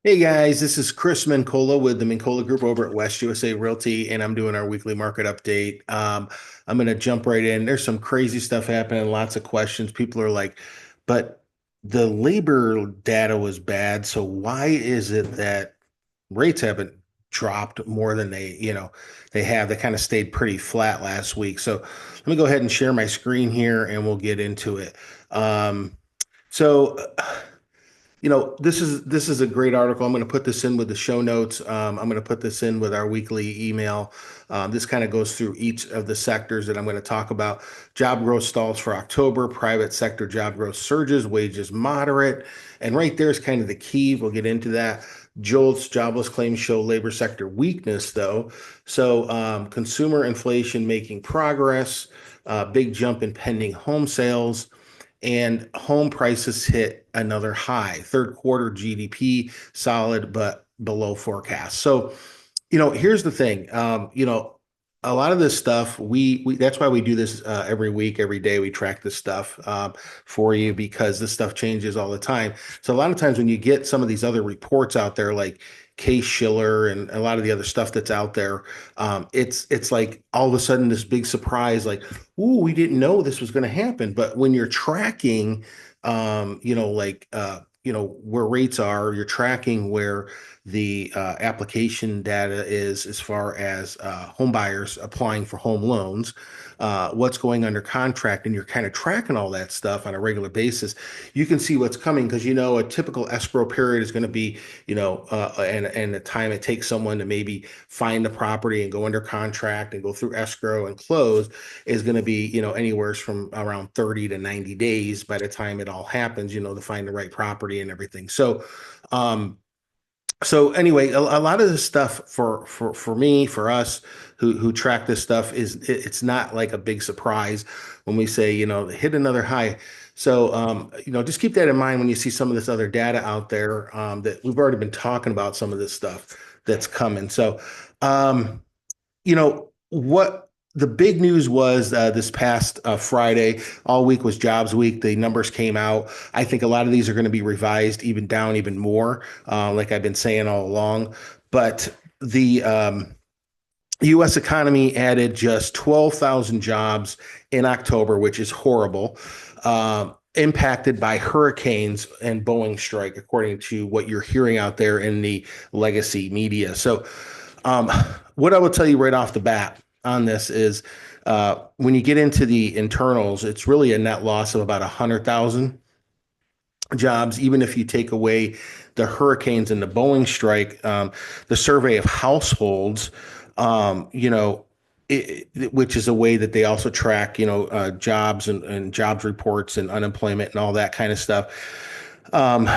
Hey guys, this is Chris Mincola with the Mincola Group over at West USA Realty, and I'm doing our weekly market update. I'm going to jump right in. There's some crazy stuff happening, lots of questions. People are like, but the labor data was bad, so why is it that rates haven't dropped more than they have? They kind of stayed pretty flat last week. So let me go ahead and share my screen here and we'll get into it. Um, so this is a great article. I'm going to put this in with the show notes. I'm going to put this in with our weekly email. This kind of goes through each of the sectors that I'm going to talk about. Job growth stalls for October. Private sector job growth surges. Wages moderate. And right there is kind of the key. We'll get into that. JOLTS jobless claims show labor sector weakness, though. So consumer inflation making progress. Big jump in pending home sales and home prices hit another high. Third quarter GDP solid but below forecast. So, here's the thing. A lot of this stuff we that's why we do this every week, every day. We track this stuff for you because this stuff changes all the time. So a lot of times when you get some of these other reports out there, like Case Shiller and a lot of the other stuff that's out there, it's like all of a sudden this big surprise, like, ooh, we didn't know this was going to happen. But when you're tracking, where rates are, you're tracking where the application data is as far as home buyers applying for home loans, what's going under contract, and you're kind of tracking all that stuff on a regular basis. You can see what's coming because a typical escrow period is going to be, and the time it takes someone to maybe find the property and go under contract and go through escrow and close is going to be, anywhere from around 30 to 90 days by the time it all happens, to find the right property and everything. So anyway, a lot of this stuff for me, for us who track this stuff it's not like a big surprise when we say, hit another high. So just keep that in mind when you see some of this other data out there, that we've already been talking about some of this stuff that's coming. So what the big news was this past Friday, all week was jobs week. The numbers came out. I think a lot of these are going to be revised even down even more, like I've been saying all along. But the U.S. economy added just 12,000 jobs in October, which is horrible. Impacted by hurricanes and Boeing strike, according to what you're hearing out there in the legacy media. So, um, what I will tell you right off the bat on this is when you get into the internals, it's really a net loss of about 100,000 jobs, even if you take away the hurricanes and the Boeing strike. The survey of households, which is a way that they also track, jobs and jobs reports and unemployment and all that kind of stuff. Um,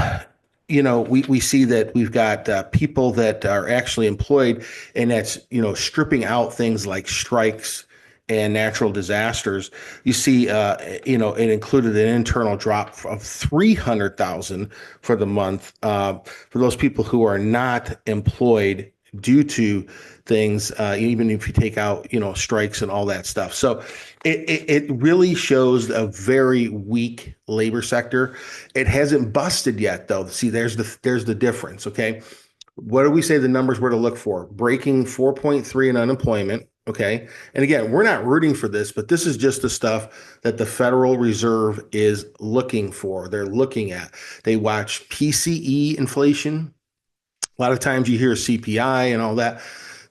we see that we've got people that are actually employed, and that's, stripping out things like strikes and natural disasters. You see, it included an internal drop of 300,000 for the month for those people who are not employed due to things, even if you take out, strikes and all that stuff. So it really shows a very weak labor sector. It hasn't busted yet, though. See, there's the difference. Okay, what do we say the numbers were to look for? Breaking 4.3 in unemployment. Okay, and again, we're not rooting for this, but this is just the stuff that the Federal Reserve is looking for. They're looking at. They watch PCE inflation. A lot of times you hear CPI and all that.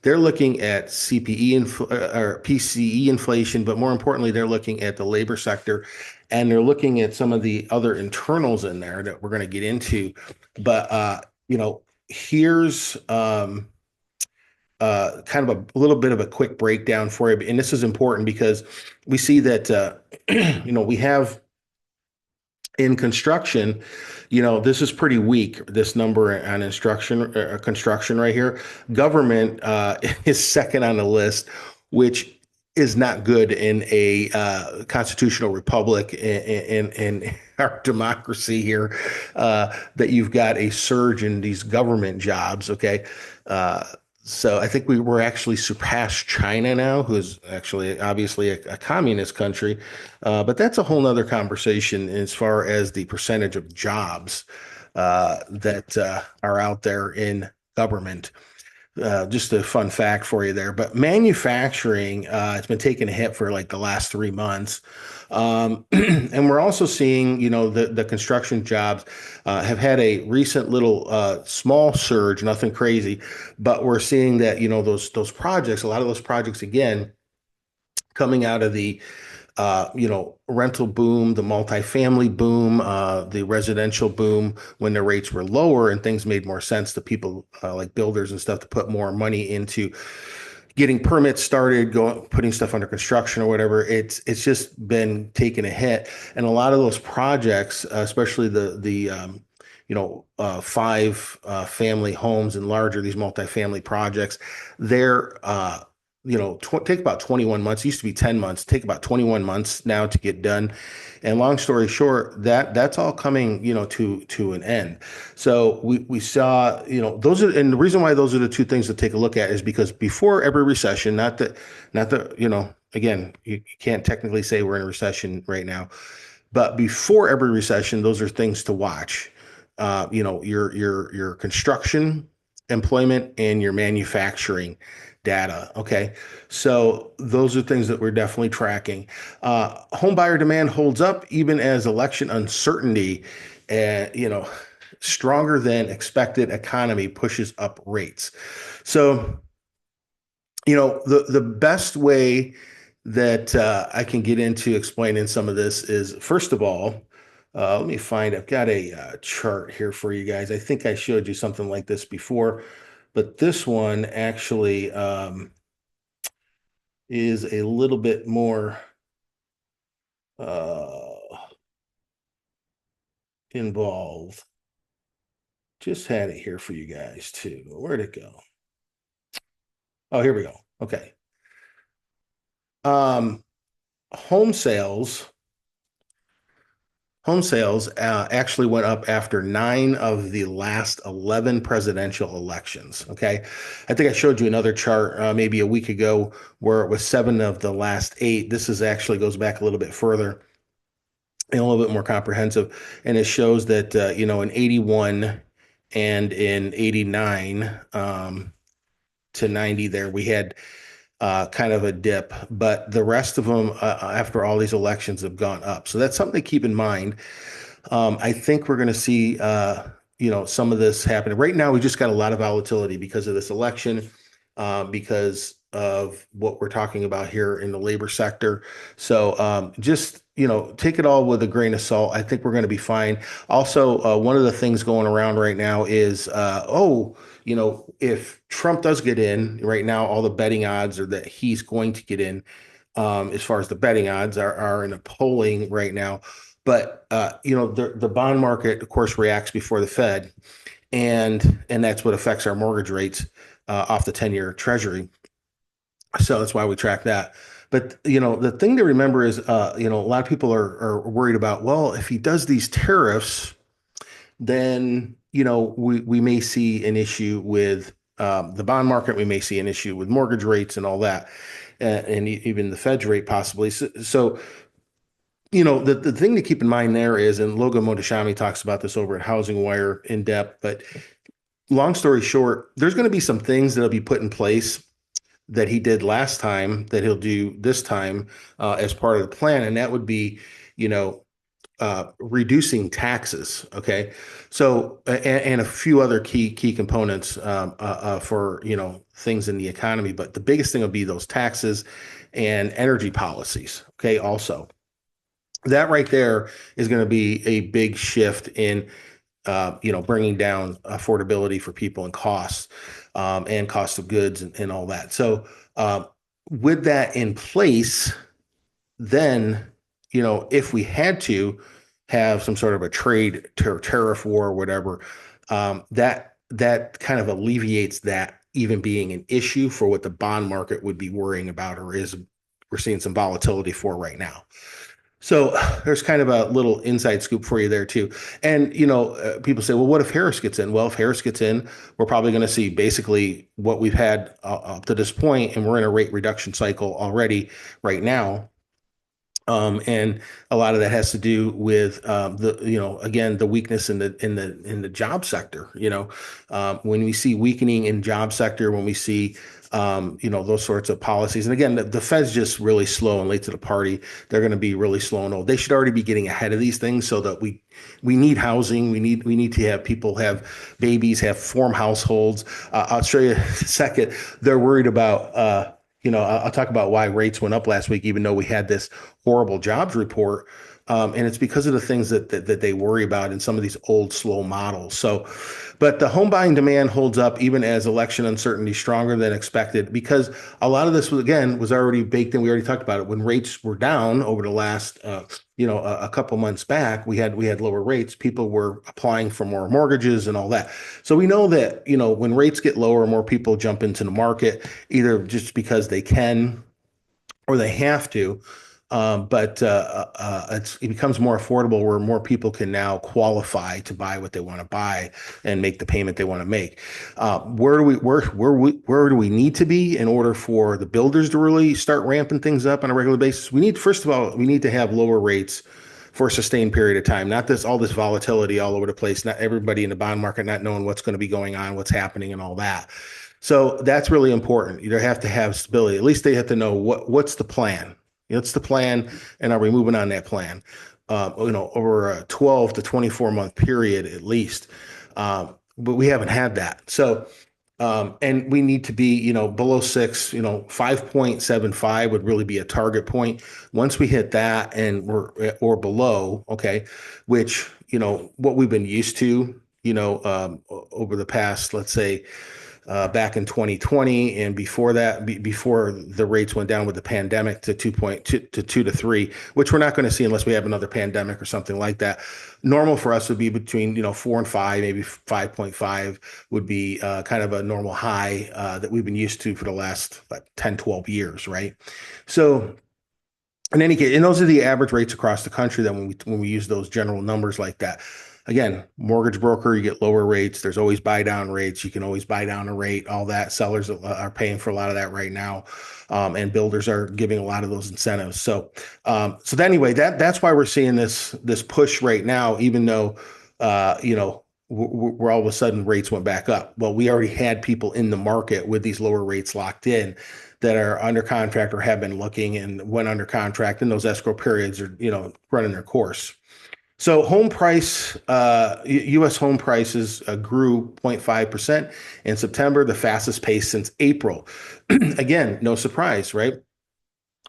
They're looking at or PCE inflation, but more importantly, they're looking at the labor sector, and they're looking at some of the other internals in there that we're going to get into. But here's kind of a little bit of a quick breakdown for you, and this is important because we see that we have in construction, this is pretty weak, this number on construction right here. Government is second on the list, which is not good in a constitutional republic in our democracy here, that you've got a surge in these government jobs. Okay. So I think we were actually surpassed China now, who is actually obviously a communist country. But that's a whole nother conversation as far as the percentage of jobs. that are out there in government. Just a fun fact for you there. But manufacturing, it's been taking a hit for like the last 3 months. And we're also seeing, the construction jobs have had a recent little small surge, nothing crazy, but we're seeing that, those projects, a lot of those projects again, coming out of the rental boom, the multifamily boom, the residential boom when the rates were lower and things made more sense to people like builders and stuff to put more money into getting permits started, putting stuff under construction or whatever. It's just been taking a hit, and a lot of those projects, especially the five family homes and larger, these multifamily projects, they're take about 21 months. It used to be 10 months, take about 21 months now to get done. And long story short, that's all coming, to an end. So we saw, those are, and the reason why those are the two things to take a look at is because before every recession, not that, again, you can't technically say we're in a recession right now, but before every recession, those are things to watch. Your construction, employment, and your manufacturing data. Okay. So those are things that we're definitely tracking. Home buyer demand holds up even as election uncertainty, and stronger than expected economy pushes up rates. So, the best way that I can get into explaining some of this is, first of all, let me find, I've got a chart here for you guys. I think I showed you something like this before, but this one actually is a little bit more involved. Just had it here for you guys too. Where'd it go? Oh, here we go. Okay. Um, home sales Home sales actually went up after 9 of the last 11 presidential elections. Okay. I think I showed you another chart maybe a week ago where it was 7 of the last 8. This is actually goes back a little bit further and a little bit more comprehensive. And it shows that, in 81 and in 89 to 90 there, we had kind of a dip, but the rest of them after all these elections have gone up. So that's something to keep in mind. I think we're going to see, some of this happening. Right now, we just got a lot of volatility because of this election, because of what we're talking about here in the labor sector. So just, take it all with a grain of salt. I think we're going to be fine. Also, one of the things going around right now is, if Trump does get in right now, all the betting odds are that he's going to get in. As far as the betting odds are in the polling right now. But the bond market, of course, reacts before the Fed, and that's what affects our mortgage rates off the 10-year Treasury. So that's why we track that. But the thing to remember is, a lot of people are worried about, well, if he does these tariffs, then we may see an issue with the bond market. We may see an issue with mortgage rates and all that, and even the Fed's rate possibly. So the thing to keep in mind there is, and Logan Mohtashami talks about this over at Housing Wire in depth, but long story short, there's going to be some things that'll be put in place that he did last time that he'll do this time as part of the plan, and that would be, reducing taxes. Okay, so and a few other key components for things in the economy, but the biggest thing will be those taxes and energy policies. Okay, also that right there is going to be a big shift in bringing down affordability for people and costs and cost of goods and all that. So with that in place, then if we had to have some sort of a trade tariff war or whatever, that kind of alleviates that even being an issue for what the bond market would be worrying about, or is we're seeing some volatility for right now. So there's kind of a little inside scoop for you there too. And, people say, well, what if Harris gets in? Well, if Harris gets in, we're probably going to see basically what we've had up to this point, and we're in a rate reduction cycle already right now. And a lot of that has to do with again, the weakness in the job sector. When we see weakening in job sector, when we see those sorts of policies, and again, the Fed's just really slow and late to the party. They're going to be really slow and old. They should already be getting ahead of these things so that we need housing. We need to have people have babies, have form households. I'll show you in a second. They're worried about. I'll talk about why rates went up last week, even though we had this horrible jobs report. And it's because of the things that they worry about in some of these old, slow models. So, but the home buying demand holds up even as election uncertainty stronger than expected, because a lot of this was already baked in. We already talked about it when rates were down over the last, a couple months back. We had lower rates. People were applying for more mortgages and all that. So we know that when rates get lower, more people jump into the market, either just because they can or they have to. But it becomes more affordable where more people can now qualify to buy what they want to buy and make the payment they want to make. Where do we need to be in order for the builders to really start ramping things up on a regular basis? First of all, we need to have lower rates for a sustained period of time, not all this volatility all over the place, not everybody in the bond market not knowing what's going to be going on, what's happening and all that. So that's really important. You have to have stability. At least they have to know what's the plan. What's the plan, and are we moving on that plan? Over a 12 to 24 month period at least. But we haven't had that. So, and we need to be, below 6. 5.75 would really be a target point. Once we hit that and or below, okay, which what we've been used to, over the past, let's say, back in 2020 and before that, before the rates went down with the pandemic to 2.2 to 2 to 3, which we're not going to see unless we have another pandemic or something like that. Normal for us would be between 4 and 5, maybe 5.5 would be kind of a normal high that we've been used to for the last 10, 12 years, right? So in any case, and those are the average rates across the country. That when we use those general numbers like that, again, mortgage broker, you get lower rates. There's always buy down rates. You can always buy down a rate. All that sellers are paying for a lot of that right now, and builders are giving a lot of those incentives. So, anyway, that's why we're seeing this push right now, even though we're all of a sudden rates went back up. Well, we already had people in the market with these lower rates locked in that are under contract or have been looking and went under contract, and those escrow periods are, running their course. So U.S. home prices grew 0.5% in September, the fastest pace since April. Again, no surprise, right?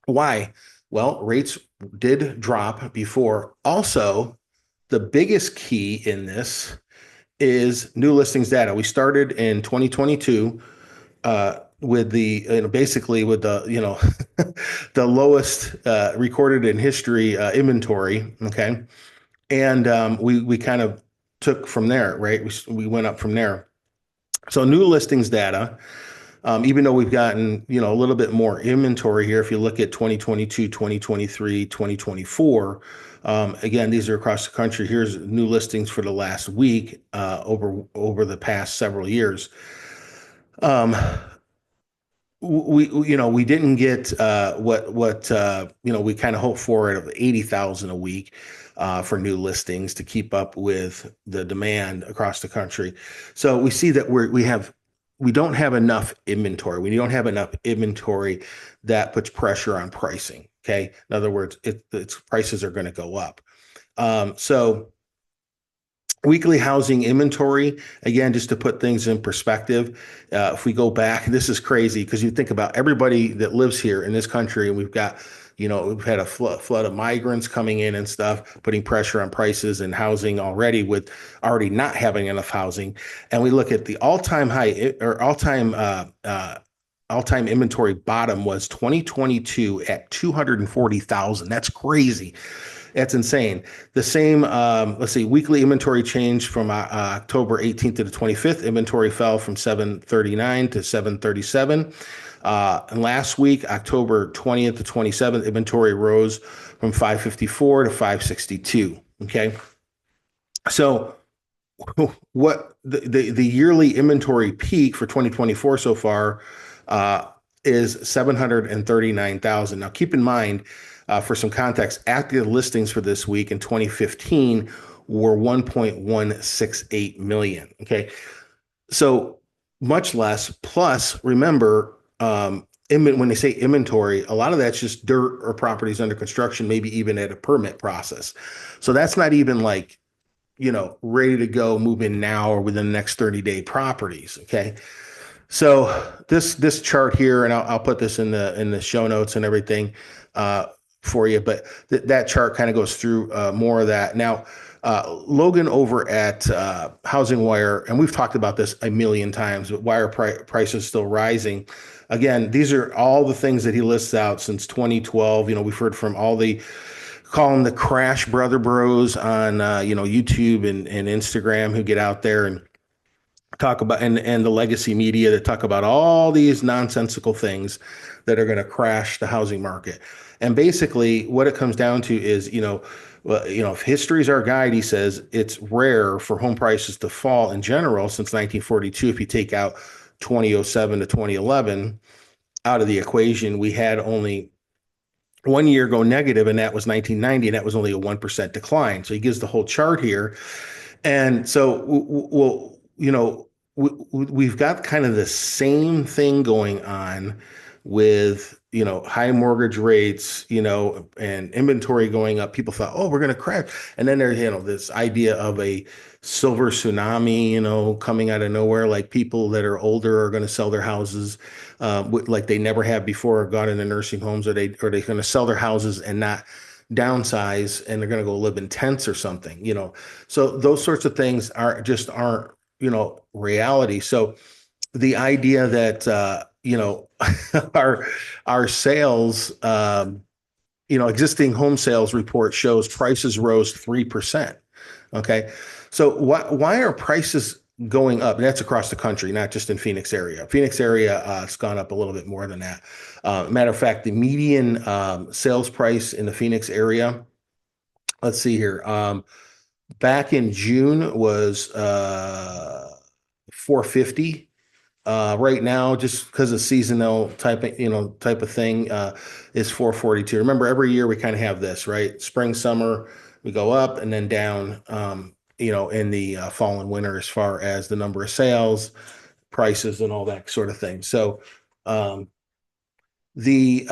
Why? Well, rates did drop before. Also, the biggest key in this is new listings data. We started in 2022 with basically with the the lowest recorded in history inventory. Okay, and we kind of took from there, right? We went up from there. So new listings data. Even though we've gotten, a little bit more inventory here, if you look at 2022, 2023, 2024, again, these are across the country. Here's new listings for the last week over the past several years. We didn't get what we kind of hoped for of 80,000 a week for new listings to keep up with the demand across the country. So we see that we don't have enough inventory. We don't have enough inventory that puts pressure on pricing. Okay. In other words, its prices are going to go up. So weekly housing inventory, again, just to put things in perspective, if we go back, this is crazy because you think about everybody that lives here in this country, and we've got, we've had a flood of migrants coming in and stuff, putting pressure on prices and housing already with already not having enough housing. And we look at the all-time high or all-time inventory bottom was 2022 at 240,000. That's crazy. That's insane. The same, let's see, weekly inventory change from October 18th to the 25th. Inventory fell from 739 to 737. And last week, October 20th to 27th, inventory rose from 554 to 562. Okay. So what the yearly inventory peak for 2024 so far is 739,000. Now, keep in mind, for some context, active listings for this week in 2015 were 1.168 million. Okay. So much less. Plus, remember, when they say inventory, a lot of that's just dirt or properties under construction, maybe even at a permit process. So that's not even like, ready to go, move in now or within the next 30-day properties. Okay. So this chart here, and I'll put this in the show notes and everything uh, for you, but that chart kind of goes through more of that. Now, Logan over at Housing Wire, and we've talked about this a million times, but wire prices still rising. Again, these are all the things that he lists out since 2012. We've heard from all the call them the Crash Brother Bros on YouTube and Instagram who get out there and talk about and the legacy media that talk about all these nonsensical things that are going to crash the housing market. And basically what it comes down to is, if history is our guide, he says it's rare for home prices to fall in general since 1942. If you take out 2007 to 2011 out of the equation, we had only 1 year go negative, and that was 1990, and that was only a 1% decline. So he gives the whole chart here. And so, we've got kind of the same thing going on with, high mortgage rates, and inventory going up. People thought, oh, we're going to crash. And then there's, this idea of a silver tsunami, coming out of nowhere, like people that are older are going to sell their houses like they never have before, or gone into nursing homes, or they're going to sell their houses and not downsize, and they're going to go live in tents or something, so those sorts of things aren't reality. So the idea that our sales, existing home sales report shows prices rose 3%. Okay, so why are prices going up? And that's across the country, not just in Phoenix area. Phoenix area, it's gone up a little bit more than that. Matter of fact, the median sales price in the Phoenix area, let's see here, back in June was 450. Right now, just because of seasonal type of thing, is 442. Remember, every year we kind of have this, right? Spring, summer, we go up and then down, in the fall and winter as far as the number of sales, prices, and all that sort of thing. So the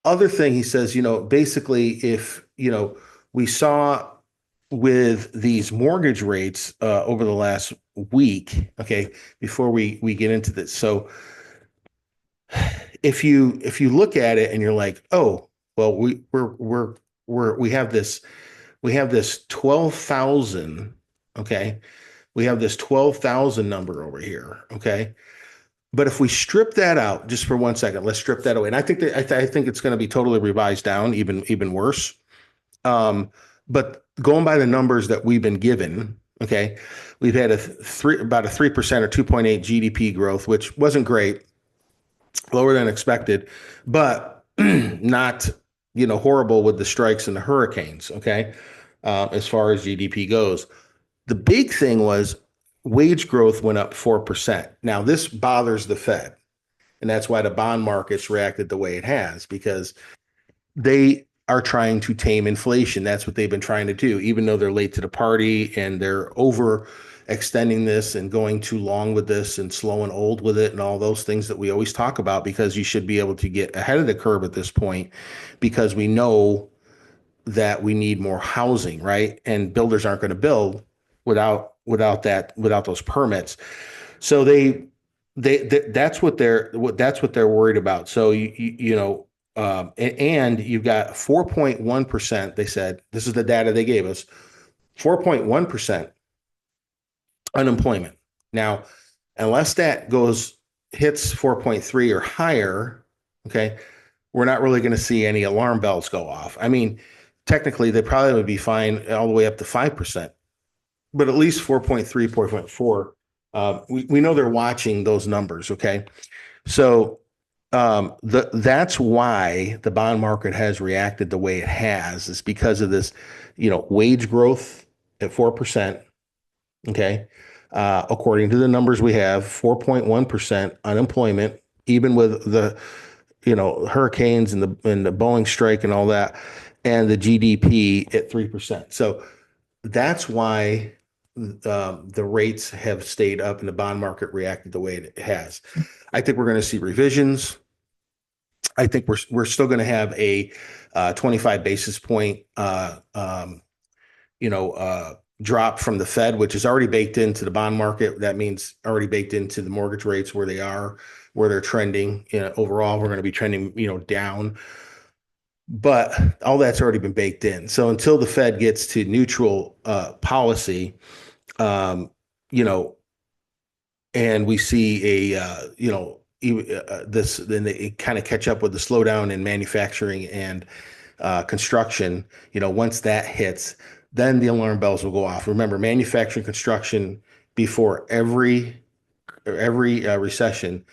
other thing he says, basically, if, we saw with these mortgage rates over the last week, okay, before we get into this. So if you look at it and you're like, oh, well, we have this 12,000, okay? We have this 12,000 number over here, okay? But if we strip that out just for 1 second, let's strip that away. And I think I think it's going to be totally revised down, even worse. But going by the numbers that we've been given, okay, we've had about a 3% or 2.8 GDP growth, which wasn't great, lower than expected, but not horrible with the strikes and the hurricanes. Okay, as far as GDP goes, the big thing was wage growth went up 4%. Now this bothers the Fed, and that's why the bond markets reacted the way it has, because they are trying to tame inflation. That's what they've been trying to do, even though they're late to the party and they're overextending this and going too long with this and slow and old with it and all those things that we always talk about, because you should be able to get ahead of the curve at this point, because we know that we need more housing, right? And builders aren't going to build without those permits. So that's what they're worried about. So and you've got 4.1%. They said, this is the data they gave us, 4.1% unemployment. Now, unless that hits 4.3 or higher, okay, we're not really going to see any alarm bells go off. I mean, technically, they probably would be fine all the way up to 5%, but at least 4.3, 4.4. We know they're watching those numbers, okay? So that's why the bond market has reacted the way it has, is because of this, wage growth at 4%. Okay. According to the numbers we have, 4.1% unemployment, even with the hurricanes and the Boeing strike and all that, and the GDP at 3%. So that's why the rates have stayed up and the bond market reacted the way it has. I think we're going to see revisions. I think we're still going to have a 25 basis point drop from the Fed, which is already baked into the bond market. That means already baked into the mortgage rates where they are, where they're trending. Overall, we're going to be trending, down. But all that's already been baked in. So until the Fed gets to neutral policy, um, you know, and we see this, then they kind of catch up with the slowdown in manufacturing and construction. Once that hits, then the alarm bells will go off. Remember, manufacturing, construction before every recession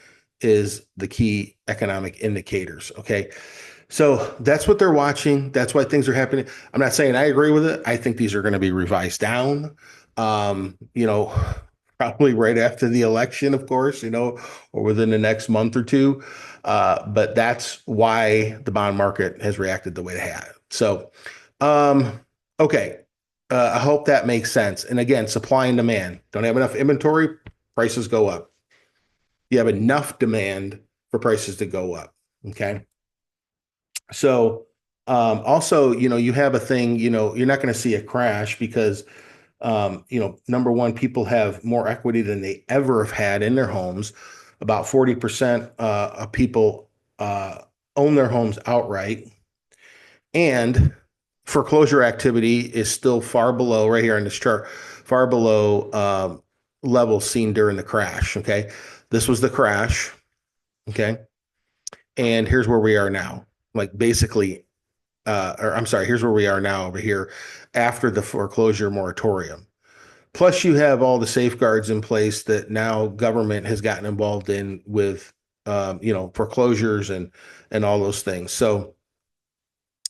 is the key economic indicators. Okay. So that's what they're watching. That's why things are happening. I'm not saying I agree with it. I think these are going to be revised down. Um, you know, Probably right after the election, of course, or within the next month or two. But that's why the bond market has reacted the way it has. So, okay. I hope that makes sense. And again, supply and demand. Don't have enough inventory, prices go up. You have enough demand for prices to go up. Okay. So, also, you have a thing, you're not going to see a crash because number one, people have more equity than they ever have had in their homes. About 40% of people own their homes outright. And foreclosure activity is still far below, right here on this chart, far below levels seen during the crash. Okay. This was the crash. Okay. And here's where we are now. Like basically, or I'm sorry, here's where we are now over here after the foreclosure moratorium. Plus, you have all the safeguards in place that now government has gotten involved in with, foreclosures and all those things. So,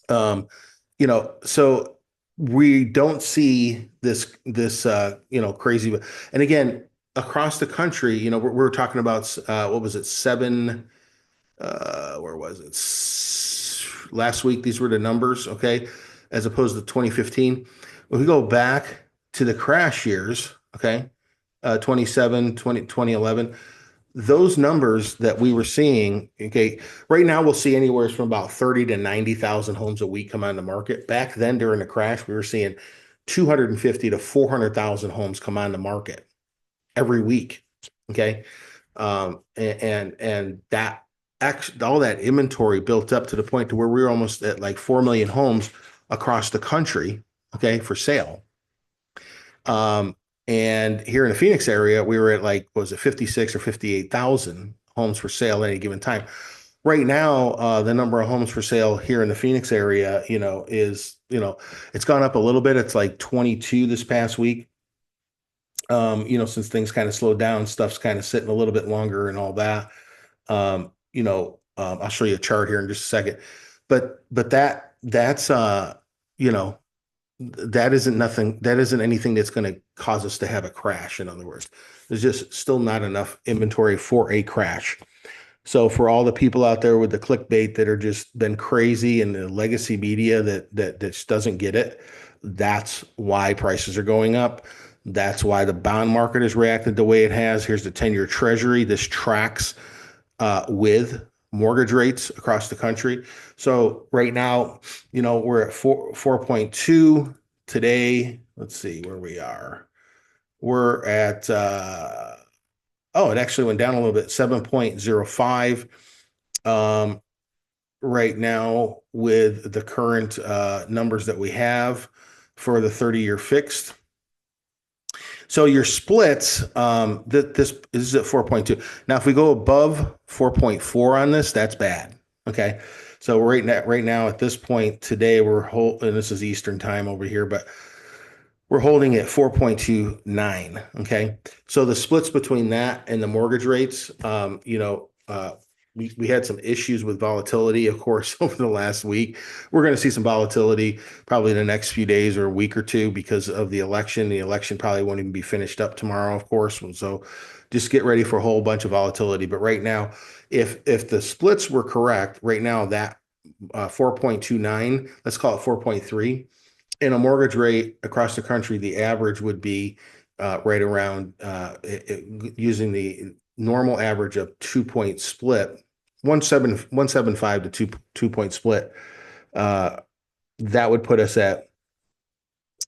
so we don't see this crazy. And again, across the country, we're talking about what was it, where was it? Last week, these were the numbers, okay, as opposed to 2015. When we go back to the crash years, okay, 27, 2011, those numbers that we were seeing, okay, right now we'll see anywhere from about 30 to 90,000 homes a week come on the market. Back then during the crash, we were seeing 250 to 400,000 homes come on the market every week, okay? And that all that inventory built up to the point to where we were almost at like 4 million homes across the country, okay, for sale. And here in the Phoenix area, we were at like, was it 56 or 58,000 homes for sale at any given time. Right now, the number of homes for sale here in the Phoenix area, is, it's gone up a little bit. It's like 22 this past week. Since things kind of slowed down, stuff's kind of sitting a little bit longer and all that. I'll show you a chart here in just a second, but that's that isn't anything that's going to cause us to have a crash. In other words, there's just still not enough inventory for a crash. So for all the people out there with the clickbait that are just been crazy and the legacy media that just doesn't get it, that's why prices are going up. That's why the bond market has reacted the way it has. Here's the 10-year treasury. This tracks with mortgage rates across the country. So right now, we're at 4.2 today. Let's see where we are. We're at, it actually went down a little bit, 7.05 right now with the current numbers that we have for the 30-year fixed. So your splits, this is at 4.2. Now, if we go above 4.4 on this, that's bad. Okay. So right now at this point today, and this is Eastern time over here, but we're holding at 4.29. Okay. So the splits between that and the mortgage rates, we had some issues with volatility, of course, over the last week. We're going to see some volatility probably in the next few days or a week or two because of the election. The election probably won't even be finished up tomorrow, of course. So just get ready for a whole bunch of volatility. But right now, if the splits were correct, right now that 4.29, let's call it 4.3, in a mortgage rate across the country, the average would be right around using the normal average of 2 point split, 175 to 2 point split. That would put us at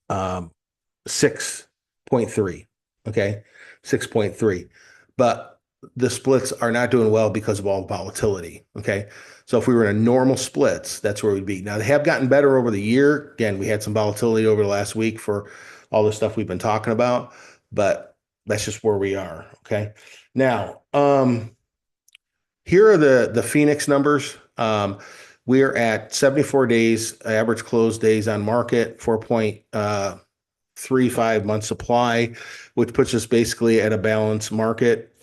6.3. Okay, 6.3. But the splits are not doing well because of all the volatility. Okay. So if we were in a normal splits, that's where we'd be. Now they have gotten better over the year. Again, we had some volatility over the last week for all the stuff we've been talking about, but that's just where we are. Okay. Now, here are the Phoenix numbers. We are at 74 days, average close days on market, 4.35 month supply, which puts us basically at a balanced market.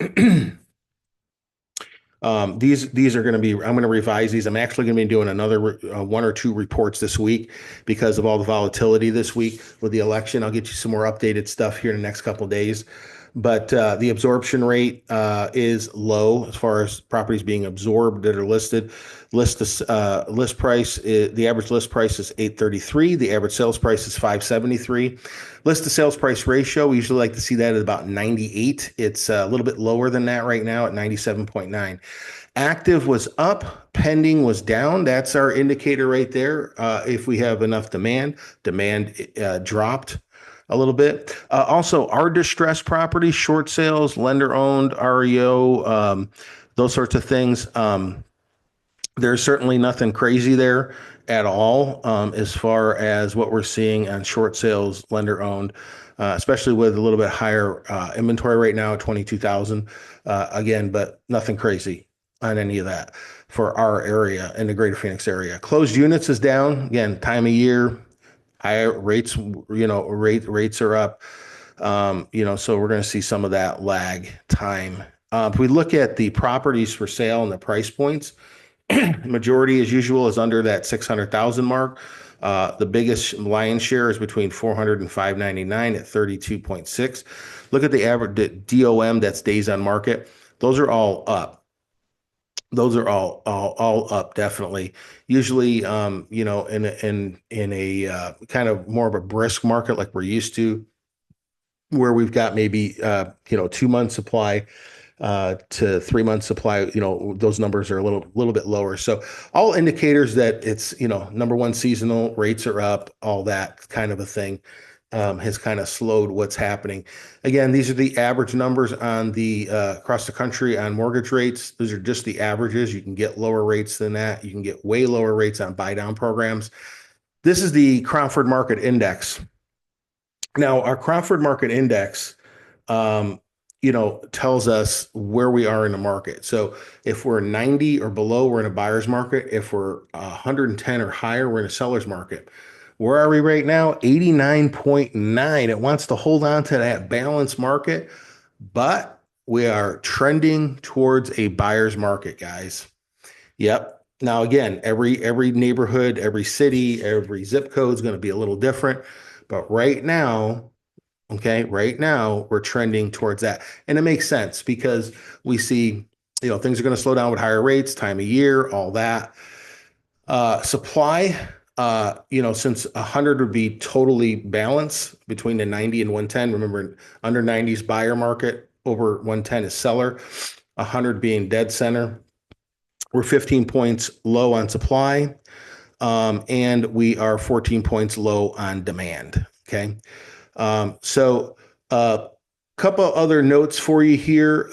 These are going to be, I'm going to revise these. I'm actually going to be doing another one or two reports this week because of all the volatility this week with the election. I'll get you some more updated stuff here in the next couple of days. But the absorption rate is low as far as properties being absorbed that are listed. List price, the average list price is 833. The average sales price is 573. List to sales price ratio, we usually like to see that at about 98. It's a little bit lower than that right now at 97.9. Active was up, pending was down. That's our indicator right there. If we have enough demand dropped a little bit. Also, our distressed properties, short sales, lender owned, REO, those sorts of things. There's certainly nothing crazy there at all as far as what we're seeing on short sales, lender owned, especially with a little bit higher inventory right now at 22,000 again, but nothing crazy on any of that for our area in the greater Phoenix area. Closed units is down again, time of year, higher rates, rates are up. So we're going to see some of that lag time. If we look at the properties for sale and the price points, majority as usual is under that 600,000 mark. The biggest lion's share is between 400 and 599 at 32.6. Look at the average DOM, that's days on market. Those are all up. Those are all up, definitely. Usually, in a kind of more of a brisk market like we're used to, where we've got maybe 2 month supply to 3 month supply, those numbers are a little bit lower. So all indicators that it's, number one, seasonal rates are up, all that kind of a thing has kind of slowed what's happening. Again, these are the average numbers on the across the country on mortgage rates. Those are just the averages. You can get lower rates than that. You can get way lower rates on buy down programs. This is the Cromford Market Index. Now, our Cromford Market Index, tells us where we are in the market. So if we're 90 or below, we're in a buyer's market. If we're 110 or higher, we're in a seller's market. Where are we right now? 89.9. It wants to hold on to that balanced market, but we are trending towards a buyer's market, guys. Yep. Now, again, every neighborhood, every city, every zip code is going to be a little different. But right now, we're trending towards that. And it makes sense because we see, things are going to slow down with higher rates, time of year, all that. Supply, since 100 would be totally balanced between the 90 and 110. Remember, under 90 is buyer market, over 110 is seller, 100 being dead center. We're 15 points low on supply, and we are 14 points low on demand. Okay. So a couple other notes for you here.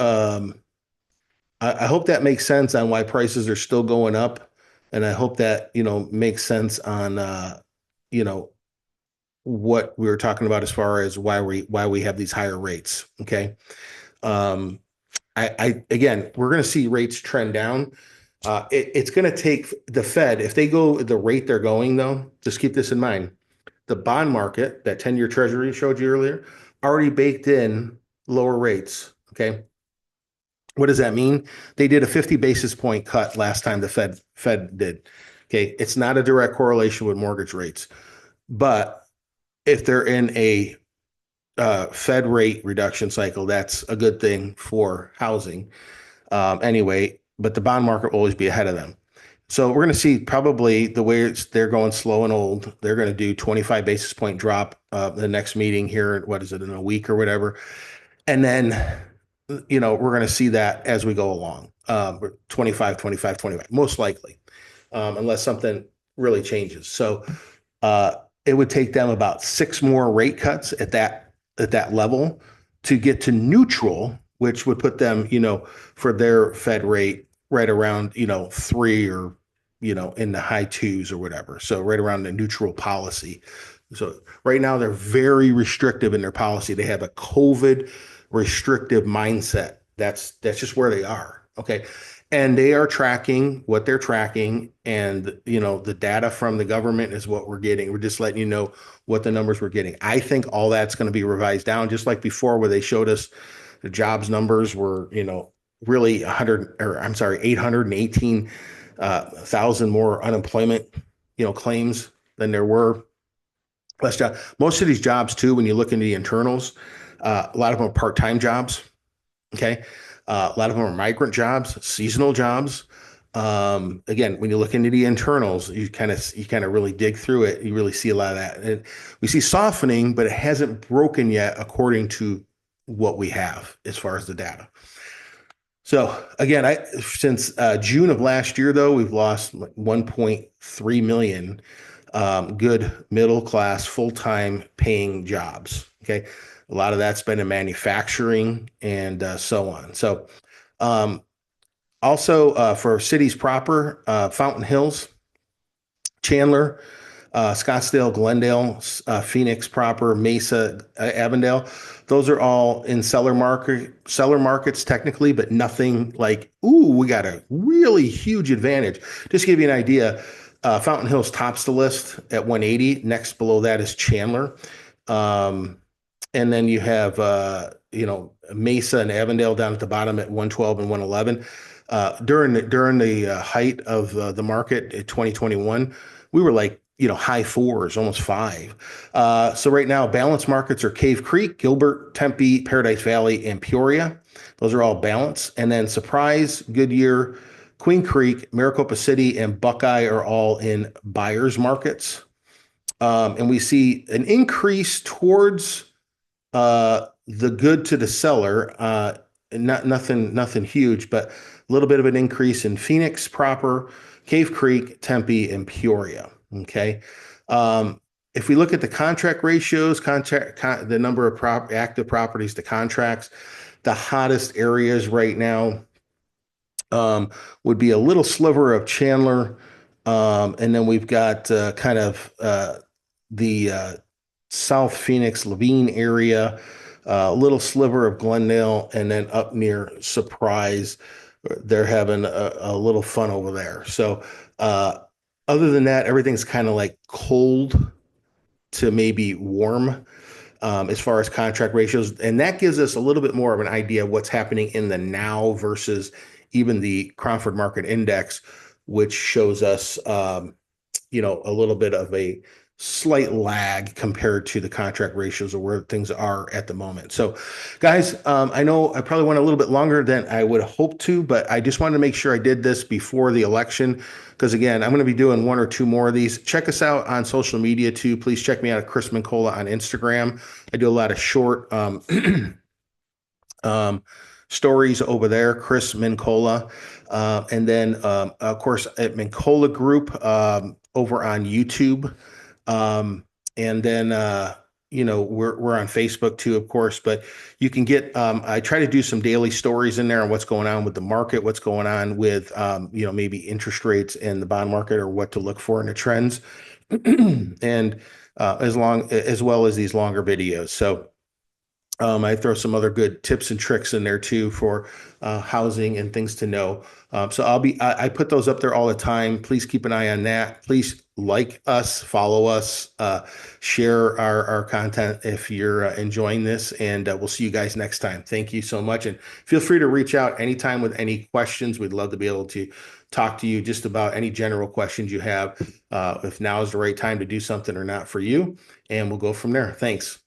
I hope that makes sense on why prices are still going up. And I hope that, makes sense on, what we were talking about as far as why we have these higher rates. Okay. Again, we're going to see rates trend down. It's going to take the Fed, if they go the rate they're going though, just keep this in mind. The bond market, that 10-year treasury showed you earlier, already baked in lower rates. Okay. What does that mean? They did a 50 basis point cut last time the Fed did. Okay, it's not a direct correlation with mortgage rates, but if they're in a Fed rate reduction cycle, that's a good thing for housing anyway. But the bond market will always be ahead of them. So we're going to see probably the way they're going slow and old. They're going to do 25 basis point drop the next meeting here. What is it, in a week or whatever? And then, we're going to see that as we go along. 25, 25, 25, most likely, unless something really changes. So it would take them about 6 more rate cuts at that level to get to neutral, which would put them, for their Fed rate right around, 3 or, in the high 2s or whatever. So right around the neutral policy. So right now they're very restrictive in their policy. They have a COVID restrictive mindset. That's just where they are. Okay. And they are tracking what they're tracking. And, the data from the government is what we're getting. We're just letting you know what the numbers we're getting. I think all that's going to be revised down, just like before, where they showed us the jobs numbers were, really 818,000 more unemployment, claims than there were last job. Most of these jobs too, when you look into the internals, a lot of them are part-time jobs. Okay. A lot of them are migrant jobs, seasonal jobs. Again, when you look into the internals, you kind of really dig through it. You really see a lot of that. And we see softening, but it hasn't broken yet, according to what we have as far as the data. So again, since June of last year, though, we've lost 1.3 million good middle class full-time paying jobs. Okay, a lot of that's been in manufacturing and so on. So also for cities proper, Fountain Hills, Chandler, Scottsdale, Glendale, Phoenix proper, Mesa, Avondale. Those are all in seller markets technically, but nothing like, ooh, we got a really huge advantage. Just to give you an idea, Fountain Hills tops the list at 180. Next below that is Chandler. And then you have, Mesa and Avondale down at the bottom at 112 and 111. During the height of the market in 2021, we were like, high 4s, almost 5. So right now, balanced markets are Cave Creek, Gilbert, Tempe, Paradise Valley, and Peoria. Those are all balanced. And then Surprise, Goodyear, Queen Creek, Maricopa City, and Buckeye are all in buyers markets. And we see an increase towards the good to the seller. Nothing huge, but a little bit of an increase in Phoenix proper, Cave Creek, Tempe, and Peoria. Okay. If we look at the contract ratios, the number of active properties to contracts, the hottest areas right now would be a little sliver of Chandler. And then we've got the South Phoenix, Levine area, a little sliver of Glendale, and then up near Surprise, they're having a little fun over there. So other than that, everything's kind of like cold to maybe warm as far as contract ratios. And that gives us a little bit more of an idea of what's happening in the now versus even the Cromford Market Index, which shows us, a little bit of a slight lag compared to the contract ratios of where things are at the moment. So guys, I know I probably went a little bit longer than I would hope to, but I just wanted to make sure I did this before the election. Because again, I'm going to be doing 1 or 2 more of these. Check us out on social media too. Please check me out at Chris Mincola on Instagram. I do a lot of short stories over there, Chris Mincola. And then, of course, at Mincola Group over on YouTube. And then, we're on Facebook too, of course, but you can get, I try to do some daily stories in there on what's going on with the market, what's going on with, maybe interest rates in the bond market or what to look for in the trends. And as well as these longer videos. So I throw some other good tips and tricks in there too for housing and things to know. So I put those up there all the time. Please keep an eye on that. Please like us, follow us, share our content if you're enjoying this, and we'll see you guys next time. Thank you so much. And feel free to reach out anytime with any questions. We'd love to be able to talk to you just about any general questions you have, if now is the right time to do something or not for you. And we'll go from there. Thanks.